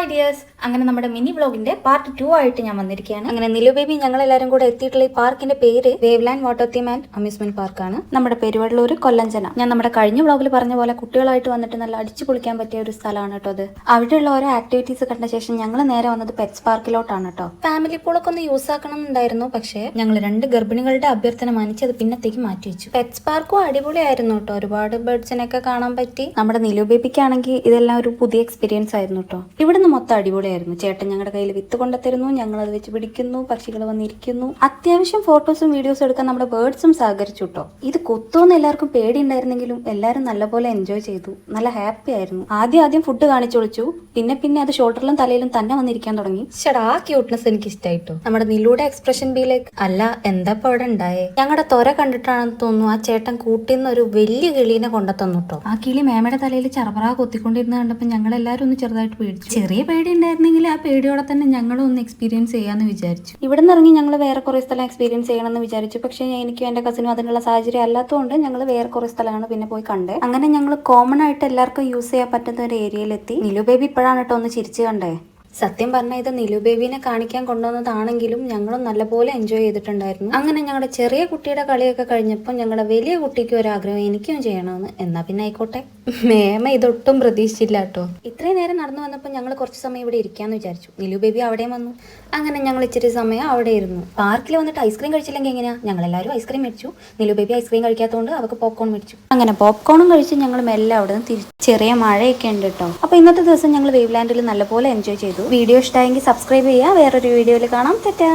Hi dears, അങ്ങനെ നമ്മുടെ mini വ്ളോഗിന്റെ part 2 ആയിട്ട് ഞാൻ വന്നിരിക്കുകയാണ്. അങ്ങനെ നിലു ബേബി ഞങ്ങളെല്ലാവരും കൂടെ എത്തിയിട്ടുള്ള ഈ പാർക്കിന്റെ പേര് വേവ്ലാൻഡ് വാട്ടർ തീം ആൻഡ് അമ്യൂസ്മെന്റ് പാർക്കാണ്. നമ്മുടെ പെരുവള്ളൂർ കൊല്ലഞ്ചന. ഞാൻ നമ്മുടെ കഴിഞ്ഞ വ്ളോഗിൽ പറഞ്ഞ പോലെ കുട്ടികളായിട്ട് വന്നിട്ട് നല്ല അടിച്ചു പൊളിക്കാൻ പറ്റിയ ഒരു സ്ഥലമാണ് കേട്ടോ അത്. അവിടെയുള്ള ഓരോ ആക്ടിവിറ്റീസ് കണ്ട ശേഷം ഞങ്ങൾ നേരെ വന്നത് പെറ്റ്സ് പാർക്കിലോട്ടാണ് കേട്ടോ. ഫാമിലി പൂളൊക്കെ ഒന്ന് യൂസ് ആക്കണം എന്നുണ്ടായിരുന്നു, പക്ഷേ ഞങ്ങൾ 2 ഗർഭിണികളുടെ അഭ്യർത്ഥന മാനിച്ച് അത് പിന്നത്തേക്ക് മാറ്റി വെച്ചു. പെറ്റ്സ് പാർക്കും അടിപൊളിയായിരുന്നു കേട്ടോ, ഒരുപാട് ബേർഡ്സിനൊക്കെ കാണാൻ പറ്റി. നമ്മുടെ നിലു ബേബിക്കാണെങ്കിൽ ഇതെല്ലാം ഒരു പുതിയ എക്സ്പീരിയൻസ് ആയിരുന്നു കേട്ടോ. ഇവിടുന്ന് മൊത്തം അടിപൊളിയായിരുന്നു. ചേട്ടൻ ഞങ്ങളുടെ കയ്യിൽ വിത്ത് കൊണ്ടുത്തരുന്നു, ഞങ്ങൾ അത് വെച്ച് പിടിക്കുന്നു, പക്ഷികൾ വന്നിരിക്കുന്നു. അത്യാവശ്യം ഫോട്ടോസും വീഡിയോസും എടുക്കാൻ നമ്മുടെ ബേർഡ്സും സഹകരിച്ചു കേട്ടോ. ഇത് കൊത്തുമെന്ന് എല്ലാവർക്കും പേടി ഉണ്ടായിരുന്നെങ്കിലും എല്ലാവരും നല്ലപോലെ എൻജോയ് ചെയ്തു, നല്ല ഹാപ്പി ആയിരുന്നു. ആദ്യം ഫുഡ് കാണിച്ചു വിളിച്ചു, പിന്നെ അത് ഷോൾഡറിലും തലയിലും തന്നെ വന്നിരിക്കാൻ തുടങ്ങി. ചേട്ടാ ആ ക്യൂട്ട്നെസ് എനിക്ക് ഇഷ്ടമായിട്ടോ. നമ്മുടെ നിലൂടെ എക്സ്പ്രഷൻ ബി ലൈക്ക് അല്ല എന്താ ഇപ്പൊ അവിടെ ഉണ്ടായേ. ഞങ്ങളുടെ തൊര കണ്ടിട്ടാണെന്ന് തോന്നുന്നു ആ ചേട്ടൻ കൂട്ടിന്ന് ഒരു വലിയ കിളീനെ കൊണ്ടുതന്നു കേട്ടോ. ആ കിളി മേമയുടെ തലയിൽ ചറപറ കൊത്തിക്കൊണ്ടിരുന്ന കണ്ടപ്പോൾ ഞങ്ങളെല്ലാവരും ഒന്ന് ചെറുതായിട്ട് പേടിച്ചു. ചെറിയ പേടി ഉണ്ടായിരുന്നെങ്കിൽ ആ പേടിയോടെ തന്നെ ഞങ്ങളും ഒന്ന് എക്സ്പീരിയൻസ് ചെയ്യാന്ന് വിചാരിച്ചു. ഇവിടെ നിന്ന് ഇറങ്ങി ഞങ്ങൾ വേറെ കുറെ സ്ഥലം എക്സ്പീരിയൻസ് ചെയ്യണമെന്ന് വിചാരിച്ചു. പക്ഷേ എനിക്കും എന്റെ കസിനും അതിനുള്ള സാഹചര്യം അല്ലാത്തതുകൊണ്ട് ഞങ്ങൾ വേറെ കുറെ സ്ഥലമാണ് പിന്നെ പോയി കണ്ടേ. അങ്ങനെ ഞങ്ങൾ കോമൺ ആയിട്ട് എല്ലാവർക്കും യൂസ് ചെയ്യാൻ പറ്റുന്ന ഒരു ഏരിയയിലെത്തി. നിലു ബേബി ഇപ്പോഴാണ് കേട്ടോ ഒന്ന് ചിരിച്ചു കണ്ടേ. സത്യം പറഞ്ഞാൽ ഇത് നിലു ബേബിനെ കാണിക്കാൻ കൊണ്ടുവന്നതാണെങ്കിലും ഞങ്ങളും നല്ലപോലെ എൻജോയ് ചെയ്തിട്ടുണ്ടായിരുന്നു. അങ്ങനെ ഞങ്ങളുടെ ചെറിയ കുട്ടിയുടെ കളിയൊക്കെ കഴിഞ്ഞപ്പോൾ ഞങ്ങളുടെ വലിയ കുട്ടിക്ക് ഒരാഗ്രഹം എനിക്കും ചെയ്യണമെന്ന്. എന്നാ പിന്നെ ആയിക്കോട്ടെ. മേമ ഇതൊട്ടും പ്രതീക്ഷിച്ചില്ല കേട്ടോ. ഇത്രയും നേരം നടന്നു വന്നപ്പോൾ ഞങ്ങൾ കുറച്ച് സമയം ഇവിടെ ഇരിക്കാന്ന് വിചാരിച്ചു. നിലു ബേബി അവിടെയും വന്നു. അങ്ങനെ ഞങ്ങൾ ഇച്ചിരി സമയം അവിടെ ഇരുന്നു. പാർക്കിൽ വന്നിട്ട് ഐസ്ക്രീം കഴിച്ചില്ലെങ്കിൽ എങ്ങനെയാ, ഞങ്ങളെല്ലാവരും ഐസ്ക്രീം മേടിച്ചു. നിലു ബേബി ഐസ്ക്രീം കഴിക്കാത്തതുകൊണ്ട് അവർക്ക് പോപ്കോൺ മേടിച്ചു. അങ്ങനെ പോപ്കോണും കഴിച്ച് ഞങ്ങൾ മെല്ലെ അവിടെ നിന്ന് തിരിച്ചു. ചെറിയ മഴയൊക്കെ ഉണ്ട് കേട്ടോ. അപ്പോൾ ഇന്നത്തെ ദിവസം ഞങ്ങൾ വേവ്ലാൻഡിൽ നല്ലപോലെ എൻജോയ് ചെയ്തു. വീഡിയോ ഇഷ്ടമായെങ്കിൽ സബ്സ്ക്രൈബ് ചെയ്യുക. വേറൊരു വീഡിയോയിൽ കാണാം. ടാറ്റാ.